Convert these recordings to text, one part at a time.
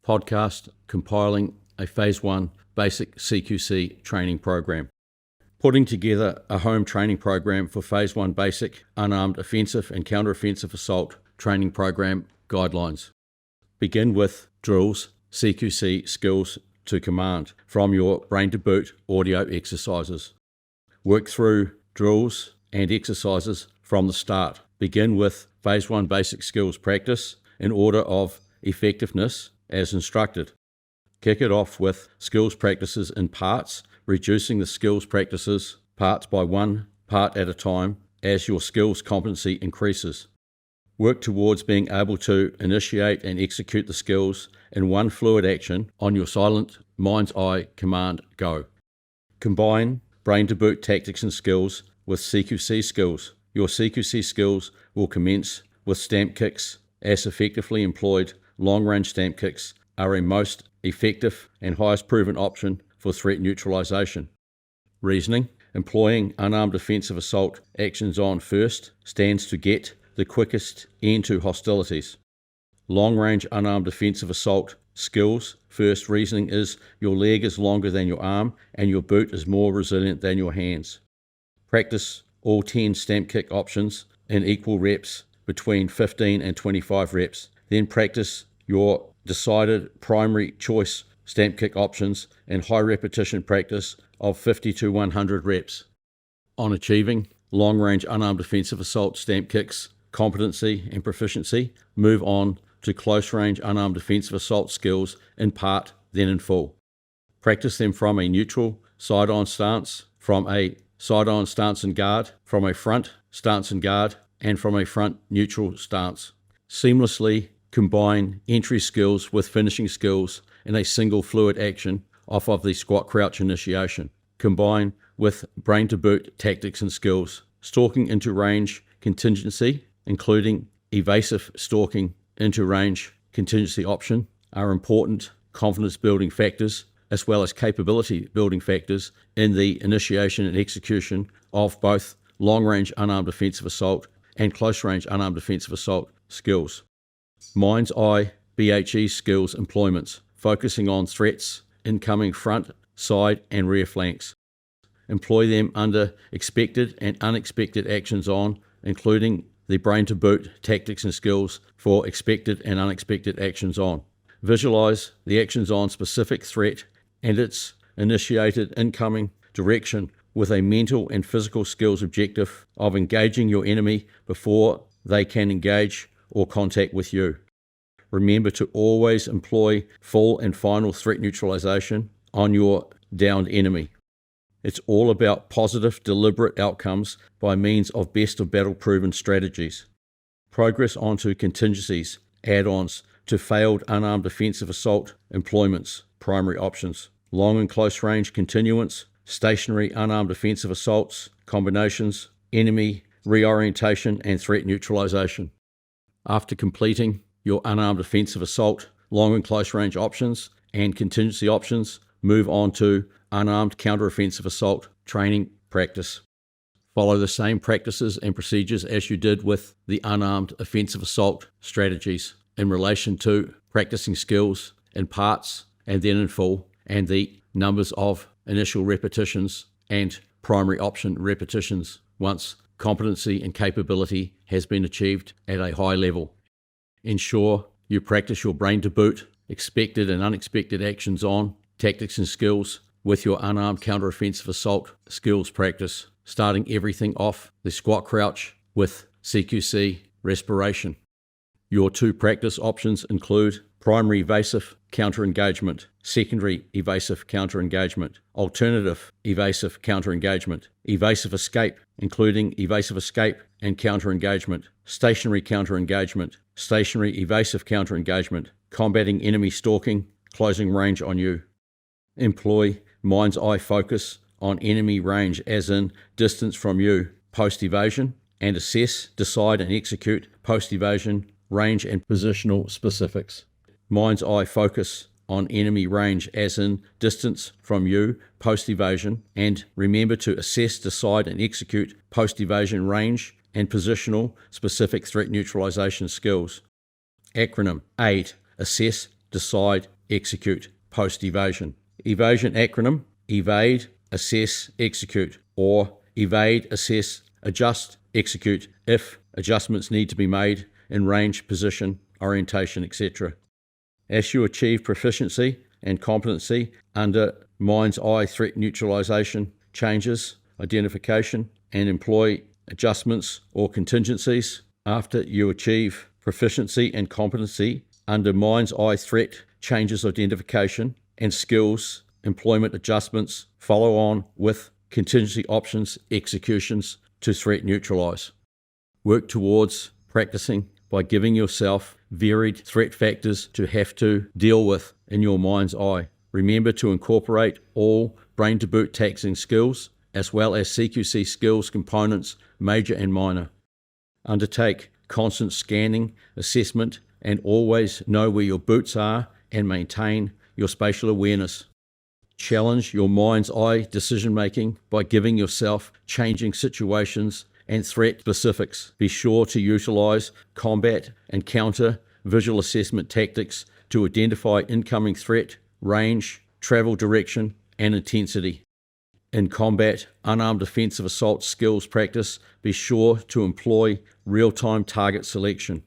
podcast compiling a Phase 1 basic CQC training program. Putting together a home training program for Phase 1 basic unarmed offensive and counter-offensive assault training program guidelines. Begin with drills, CQC skills to command from your Brain to Boot audio exercises. Work through drills and exercises from the start. Begin with Phase 1 basic skills practice in order of effectiveness as instructed. Kick it off with skills practices in parts, reducing the skills practices parts by one part at a time as your skills competency increases. Work towards being able to initiate and execute the skills in one fluid action on your silent mind's eye command go. Combine Brain to Boot tactics and skills with CQC skills. Your CQC skills will commence with stamp kicks, as effectively employed long-range stamp kicks are a most effective and highest proven option for threat neutralization. Reasoning: employing unarmed offensive assault actions on first stands to get the quickest end to hostilities. Long-range unarmed offensive assault skills first reasoning is your leg is longer than your arm and your boot is more resilient than your hands. Practice all 10 stamp kick options in equal reps between 15 and 25 reps. Then practice your decided primary choice stamp kick options in high repetition practice of 50 to 100 reps. On achieving long-range unarmed offensive assault stamp kicks competency and proficiency, move on to close-range unarmed offensive assault skills in part, then in full. Practice them from a neutral side-on stance, from a side-on stance and guard, from a front stance and guard, and from a front neutral stance. Seamlessly combine entry skills with finishing skills in a single fluid action off of the squat crouch initiation. Combine with Brain to Boot tactics and skills. Stalking into range contingency, including evasive stalking into range contingency option, are important confidence building factors as well as capability building factors in the initiation and execution of both long-range unarmed offensive assault and close-range unarmed offensive assault skills. Mind's eye BHE skills employments, focusing on threats, incoming front, side, and rear flanks. Employ them under expected and unexpected actions on, including the Brain to Boot tactics and skills for expected and unexpected actions on. Visualize the actions on specific threat and its initiated incoming direction with a mental and physical skills objective of engaging your enemy before they can engage or contact with you. Remember to always employ full and final threat neutralization on your downed enemy. It's all about positive, deliberate outcomes by means of best of battle proven strategies. Progress onto contingencies, add-ons to failed unarmed offensive assault employments, primary options, long and close range continuance, stationary unarmed offensive assaults, combinations, enemy reorientation and threat neutralization. After completing your unarmed offensive assault, long and close range options and contingency options, move on to unarmed counter-offensive assault training practice. Follow the same practices and procedures as you did with the unarmed offensive assault strategies in relation to practicing skills in parts and then in full, and the numbers of initial repetitions and primary option repetitions once competency and capability has been achieved at a high level. Ensure you practice your Brain to Boot expected and unexpected actions on tactics and skills with your unarmed counter-offensive assault skills practice, starting everything off the squat crouch with CQC respiration. Your 2 practice options include primary evasive counter-engagement, secondary evasive counter-engagement, alternative evasive counter-engagement, evasive escape, including evasive escape and counter-engagement, stationary counter-engagement, stationary evasive counter-engagement, combating enemy stalking, closing range on you. Employ mind's eye focus on enemy range as in distance from you, post-evasion, and assess, decide and execute post-evasion range and positional specifics. Mind's eye focus on enemy range as in distance from you, post-evasion, and remember to assess, decide and execute post-evasion range and positional specific threat neutralization skills. Acronym: AID, assess, decide, execute, post-evasion. Evasion acronym: evade, assess, execute, or evade, assess, adjust, execute if adjustments need to be made in range, position, orientation, etc. As you achieve proficiency and competency under mind's eye threat neutralization, changes, identification, and employ adjustments or contingencies. After you achieve proficiency and competency under mind's eye threat, changes, identification, and skills, employment adjustments, follow on with contingency options, executions to threat neutralize. Work towards practicing by giving yourself varied threat factors to have to deal with in your mind's eye. Remember to incorporate all brain to boot taxing skills as well as CQC skills components, major and minor. Undertake constant scanning, assessment, and always know where your boots are and maintain your spatial awareness. Challenge your mind's eye decision making by giving yourself changing situations and threat specifics. Be sure to utilize combat and counter visual assessment tactics to identify incoming threat, range, travel direction, and intensity. In combat, unarmed offensive assault skills practice, be sure to employ real-time target selection.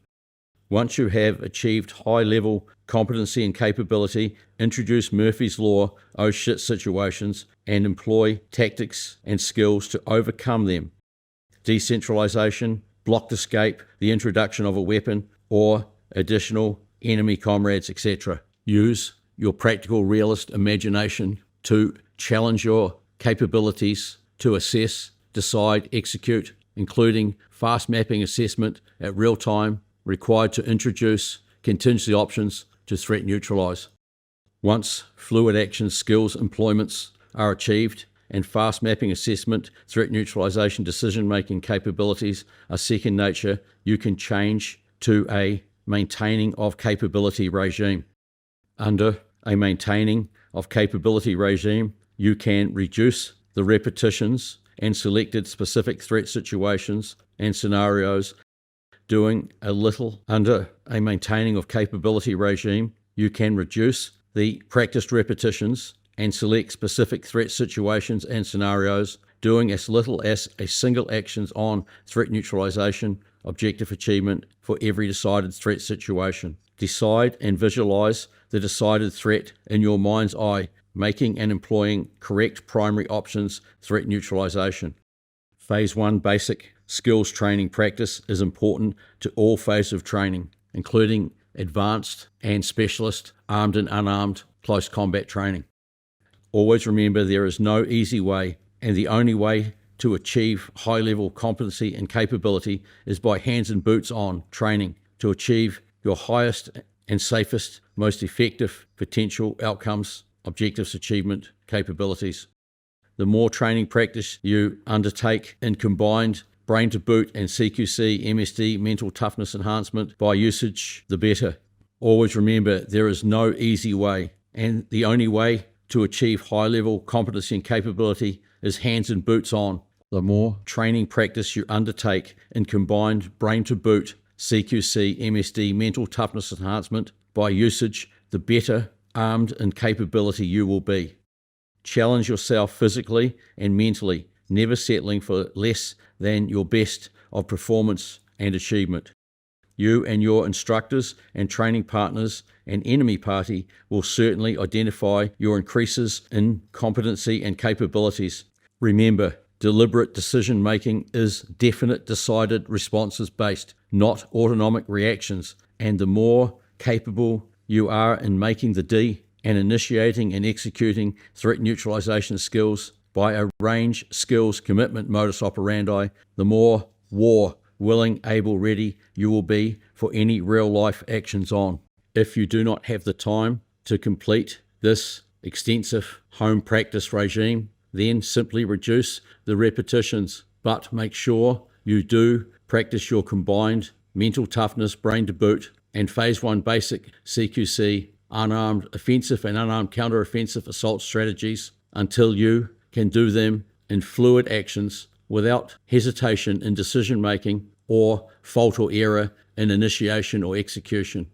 Once you have achieved high-level competency and capability, introduce Murphy's Law, oh shit situations, and employ tactics and skills to overcome them. Decentralization, blocked escape, the introduction of a weapon, or additional enemy comrades, etc. Use your practical realist imagination to challenge your capabilities to assess, decide, execute, including fast mapping assessment at real time, required to introduce contingency options to threat neutralize. Once fluid action skills employments are achieved and fast mapping assessment, threat neutralization decision-making capabilities are second nature, you can change to a maintaining of capability regime. Under a maintaining of capability regime, you can reduce the repetitions and selected specific threat situations and scenarios. Doing a little under a maintaining of capability regime, you can reduce the practiced repetitions and select specific threat situations and scenarios, doing as little as a single actions on threat neutralization objective achievement for every decided threat situation. Decide and visualize the decided threat in your mind's eye, making and employing correct primary options threat neutralization. Phase 1 basic skills training practice is important to all phases of training, including advanced and specialist, armed and unarmed, close combat training. Always remember there is no easy way, and the only way to achieve high-level competency and capability is by hands and boots on training to achieve your highest and safest, most effective potential outcomes, objectives, achievement, capabilities. The more training practice you undertake in combined brain to boot and CQC, MSD, mental toughness enhancement by usage, the better. Always remember there is no easy way, and the only way to achieve high-level competency and capability is hands and boots on. The more training practice you undertake in combined brain to boot, CQC, MSD, mental toughness enhancement by usage, the better armed and capability you will be. Challenge yourself physically and mentally, never settling for less than your best of performance and achievement. You and your instructors and training partners and enemy party will certainly identify your increases in competency and capabilities. Remember, deliberate decision-making is definite, decided responses based, not autonomic reactions, and the more capable you are in making the D and initiating and executing threat neutralization skills by a range skills commitment modus operandi, the more war, willing, able, ready you will be for any real-life actions on. If you do not have the time to complete this extensive home practice regime, then simply reduce the repetitions, but make sure you do practice your combined mental toughness, brain to boot, and Phase 1 basic CQC, unarmed offensive and unarmed counter-offensive assault strategies until you can do them in fluid actions without hesitation in decision-making or fault or error in initiation or execution.